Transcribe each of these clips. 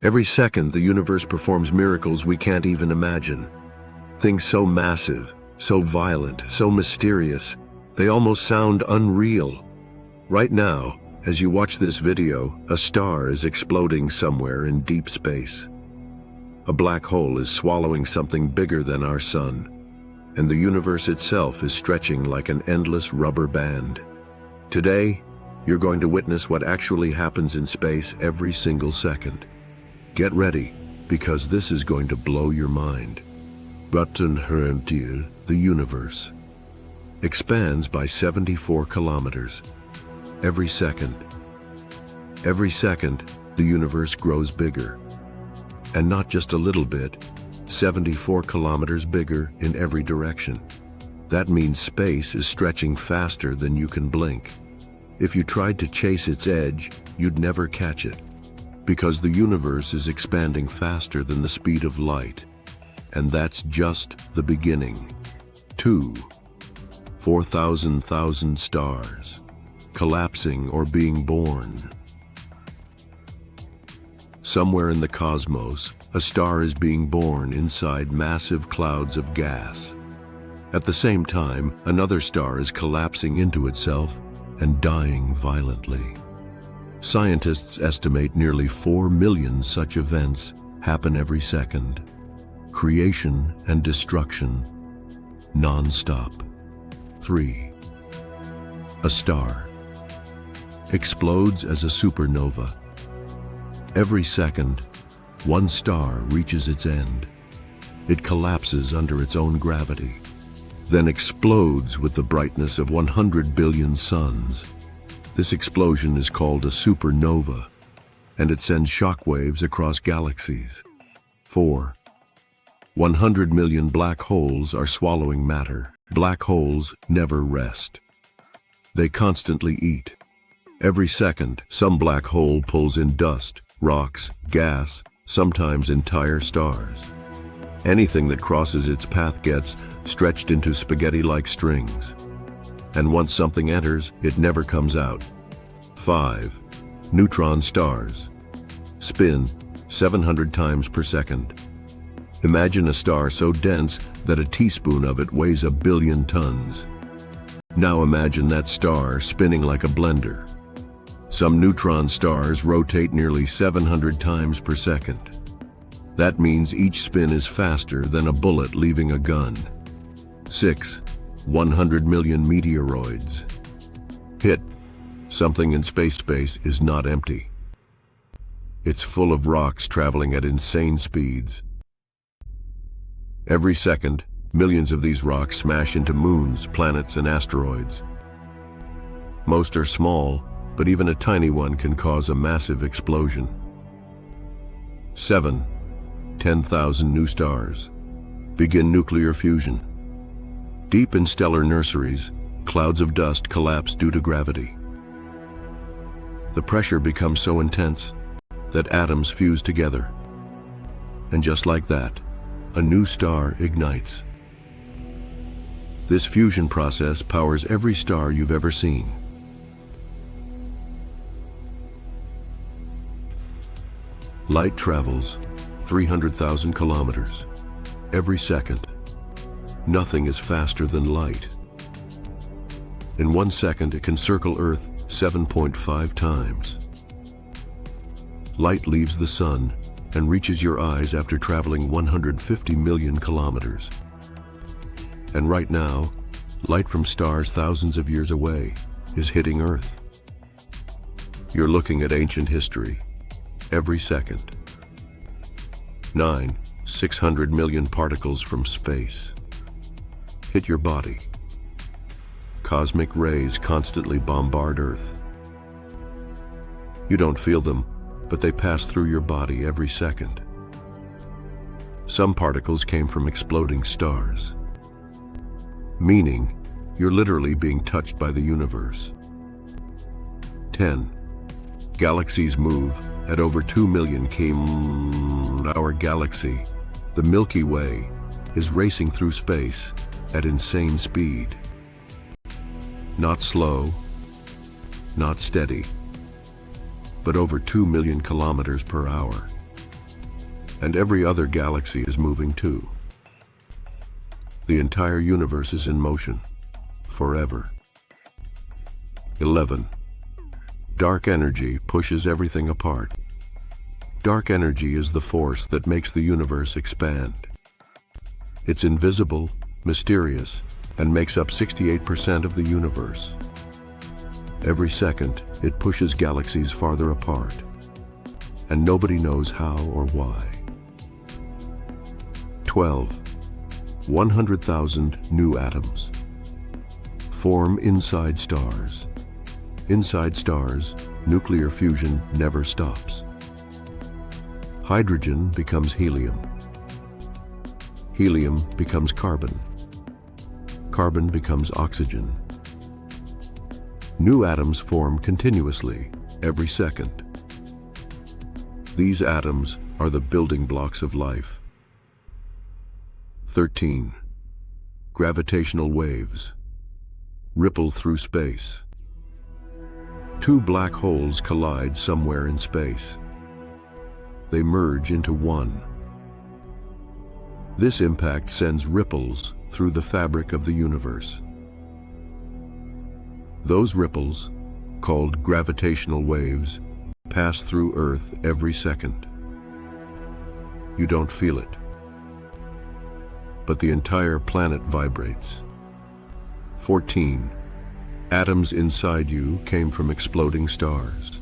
Every second, the universe performs miracles we can't even imagine. Things so massive, so violent, so mysterious, they almost sound unreal. Right now, as you watch this video, a star is exploding somewhere in deep space. A black hole is swallowing something bigger than our sun, and the universe itself is stretching like an endless rubber band. Today, you're going to witness what actually happens in space every single second. Get ready, because this is going to blow your mind. The universe expands by 74 kilometers every second. Every second, the universe grows bigger. And not just a little bit, 74 kilometers bigger in every direction. That means space is stretching faster than you can blink. If you tried to chase its edge, you'd never catch it, because the universe is expanding faster than the speed of light. And that's just the beginning. 4,000 stars, collapsing or being born. Somewhere in the cosmos, a star is being born inside massive clouds of gas. At the same time, another star is collapsing into itself and dying violently. Scientists estimate nearly 4 million such events happen every second. Creation and destruction, non-stop. 3. A star explodes as a supernova. Every second, one star reaches its end. It collapses under its own gravity, then explodes with the brightness of 100 billion suns. This explosion is called a supernova, and it sends shockwaves across galaxies. 4. 100 million black holes are swallowing matter. Black holes never rest. They constantly eat. Every second, some black hole pulls in dust, rocks, gas, sometimes entire stars. Anything that crosses its path gets stretched into spaghetti-like strings. And once something enters, it never comes out. 5. Neutron stars spin 700 times per second. Imagine a star so dense that a teaspoon of it weighs 1 billion tons. Now imagine that star spinning like a blender. Some neutron stars rotate nearly 700 times per second. That means each spin is faster than a bullet leaving a gun. 6. 100 million meteoroids hit. Something in space is not empty. It's full of rocks traveling at insane speeds. Every second, millions of these rocks smash into moons, planets, and asteroids. Most are small, but even a tiny one can cause a massive explosion. 7. 10,000 new stars begin nuclear fusion. Deep in stellar nurseries, clouds of dust collapse due to gravity. The pressure becomes so intense that atoms fuse together. And just like that, a new star ignites. This fusion process powers every star you've ever seen. Light travels 300,000 kilometers every second. Nothing is faster than light. In 1 second, it can circle Earth 7.5 times. Light leaves the sun and reaches your eyes after traveling 150 million kilometers. And right now, light from stars thousands of years away is hitting Earth. You're looking at ancient history every second. 9. 600 million particles from space hit your body. Cosmic rays constantly bombard Earth. You don't feel them, but they pass through your body every second. Some particles came from exploding stars, meaning you're literally being touched by the universe. 10. Galaxies move at over 2 million km. Our galaxy, the Milky Way, is racing through space at insane speed. Not slow, not steady, but over 2 million kilometers per hour. And every other galaxy is moving too. The entire universe is in motion, forever. 11. Dark energy pushes everything apart. Dark energy is the force that makes the universe expand. It's invisible, mysterious, and makes up 68% of the universe. Every second, it pushes galaxies farther apart, and nobody knows how or why. 12. 100,000 new atoms form inside stars. Inside stars, nuclear fusion never stops. Hydrogen becomes helium. Helium becomes carbon. Carbon becomes oxygen. New atoms form continuously, every second. These atoms are the building blocks of life. 13. Gravitational waves ripple through space. Two black holes collide somewhere in space. They merge into one. This impact sends ripples through the fabric of the universe. Those ripples, called gravitational waves, pass through Earth every second. You don't feel it, but the entire planet vibrates. 14. Atoms inside you came from exploding stars.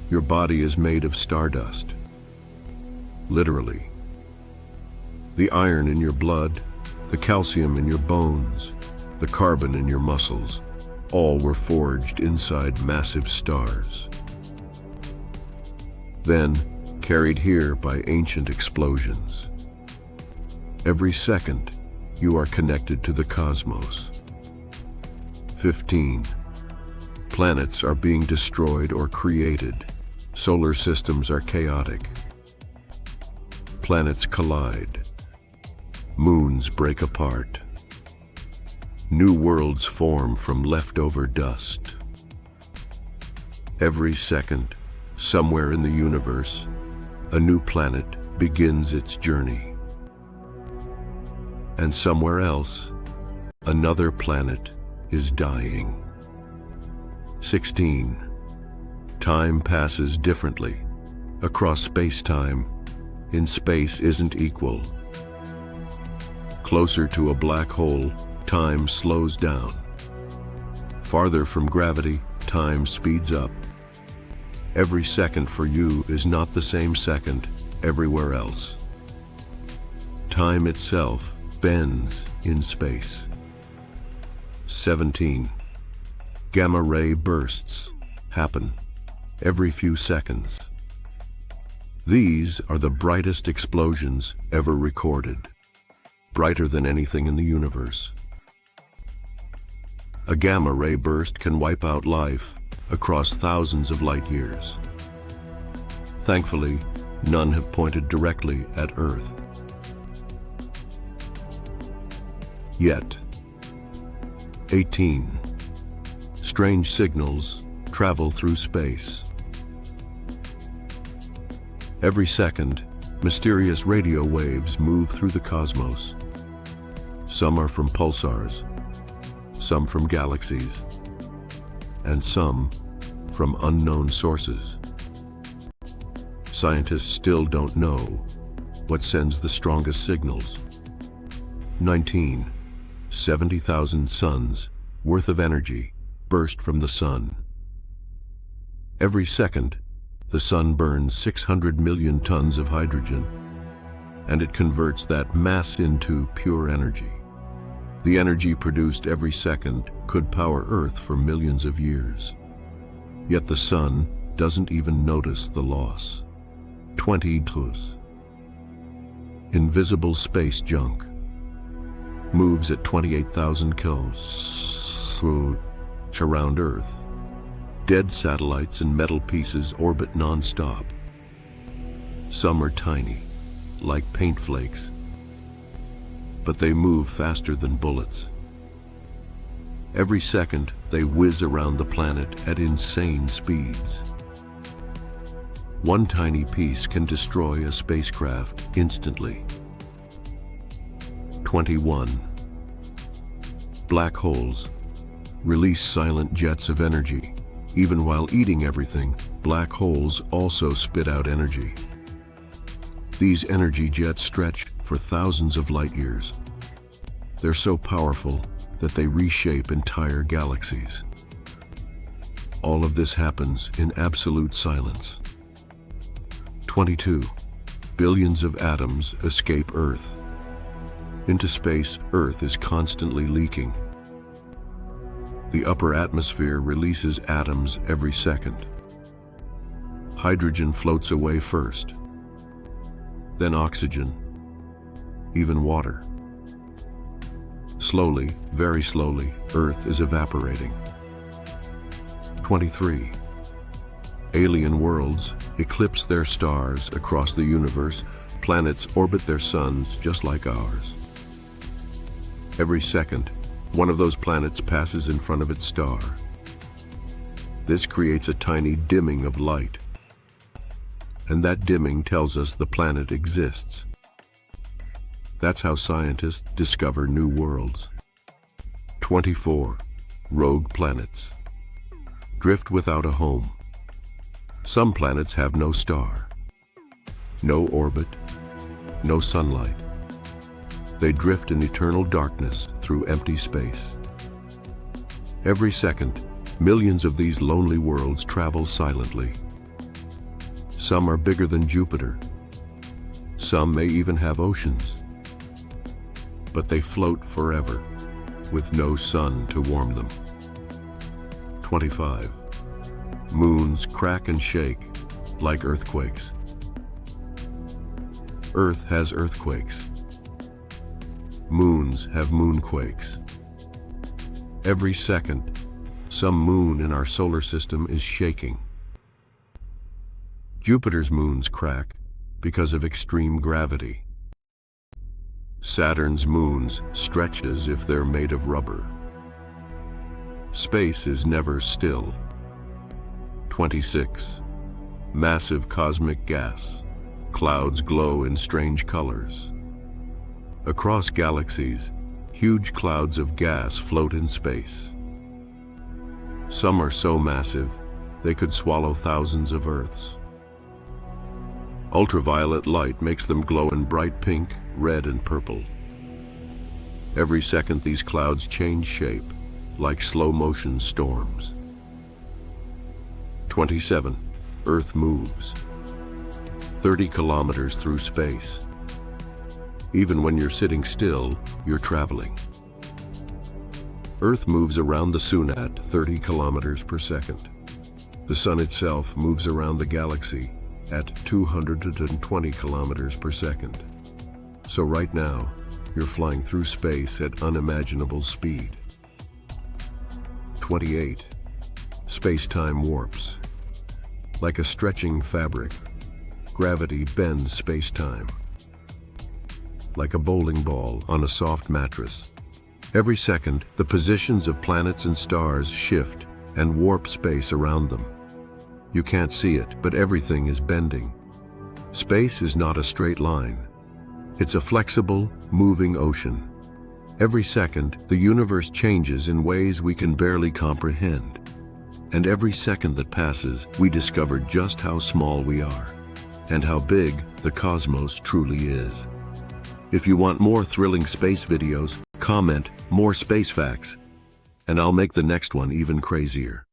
Your body is made of stardust. Literally. The iron in your blood, the calcium in your bones, the carbon in your muscles, all were forged inside massive stars. Then, carried here by ancient explosions. Every second, you are connected to the cosmos. 15. Planets are being destroyed or created. Solar systems are chaotic. Planets collide. Moons break apart. New worlds form from leftover dust. Every second, somewhere in the universe, a new planet begins its journey. And somewhere else, another planet is dying. 16. Time passes differently. Across space-time, in space isn't equal. Closer to a black hole, time slows down. Farther from gravity, time speeds up. Every second for you is not the same second everywhere else. Time itself bends in space. 17. Gamma-ray bursts happen every few seconds. These are the brightest explosions ever recorded, brighter than anything in the universe. A gamma-ray burst can wipe out life across thousands of light years. Thankfully, none have pointed directly at Earth. Yet. 18. Strange signals travel through space. Every second, mysterious radio waves move through the cosmos. Some are from pulsars, some from galaxies, and some from unknown sources. Scientists still don't know what sends the strongest signals. 19. 70,000 suns worth of energy burst from the sun. Every second, the sun burns 600 million tons of hydrogen, and it converts that mass into pure energy. The energy produced every second could power Earth for millions of years. Yet the sun doesn't even notice the loss. 20. Invisible space junk moves at 28,000 km around Earth. Dead satellites and metal pieces orbit nonstop. Some are tiny, like paint flakes, but they move faster than bullets. Every second, they whiz around the planet at insane speeds. One tiny piece can destroy a spacecraft instantly. 21. Black holes release silent jets of energy. Even while eating everything, black holes also spit out energy. These energy jets stretch for thousands of light years. They're so powerful that they reshape entire galaxies. All of this happens in absolute silence. 22. Billions of atoms escape Earth. Into space, Earth is constantly leaking. The upper atmosphere releases atoms every second. Hydrogen floats away first, then oxygen, even water. Slowly, very slowly, Earth is evaporating. 23. Alien worlds eclipse their stars across the universe. Planets orbit their suns just like ours. Every second, one of those planets passes in front of its star. This creates a tiny dimming of light. And that dimming tells us the planet exists. That's how scientists discover new worlds. 24. Rogue planets drift without a home. Some planets have no star, no orbit, no sunlight. They drift in eternal darkness through empty space. Every second, millions of these lonely worlds travel silently. Some are bigger than Jupiter. Some may even have oceans. But they float forever, with no sun to warm them. 25. Moons crack and shake like earthquakes. Earth has earthquakes. Moons have moonquakes. Every second, some moon in our solar system is shaking. Jupiter's moons crack because of extreme gravity. Saturn's moons stretch as if they're made of rubber. Space is never still. 26. Massive cosmic gas. Clouds glow in strange colors. Across galaxies, huge clouds of gas float in space. Some are so massive, they could swallow thousands of Earths. Ultraviolet light makes them glow in bright pink, red, and purple. Every second, these clouds change shape, like slow-motion storms. 27. Earth moves 30 kilometers through space. Even when you're sitting still, you're traveling. Earth moves around the sun at 30 kilometers per second. The sun itself moves around the galaxy at 220 kilometers per second. So right now, you're flying through space at unimaginable speed. 28. Space-time warps. Like a stretching fabric, gravity bends space-time. Like a bowling ball on a soft mattress. Every second, the positions of planets and stars shift and warp space around them. You can't see it, but everything is bending. Space is not a straight line. It's a flexible, moving ocean. Every second, the universe changes in ways we can barely comprehend. And every second that passes, we discover just how small we are, and how big the cosmos truly is. If you want more thrilling space videos, comment more space facts, and I'll make the next one even crazier.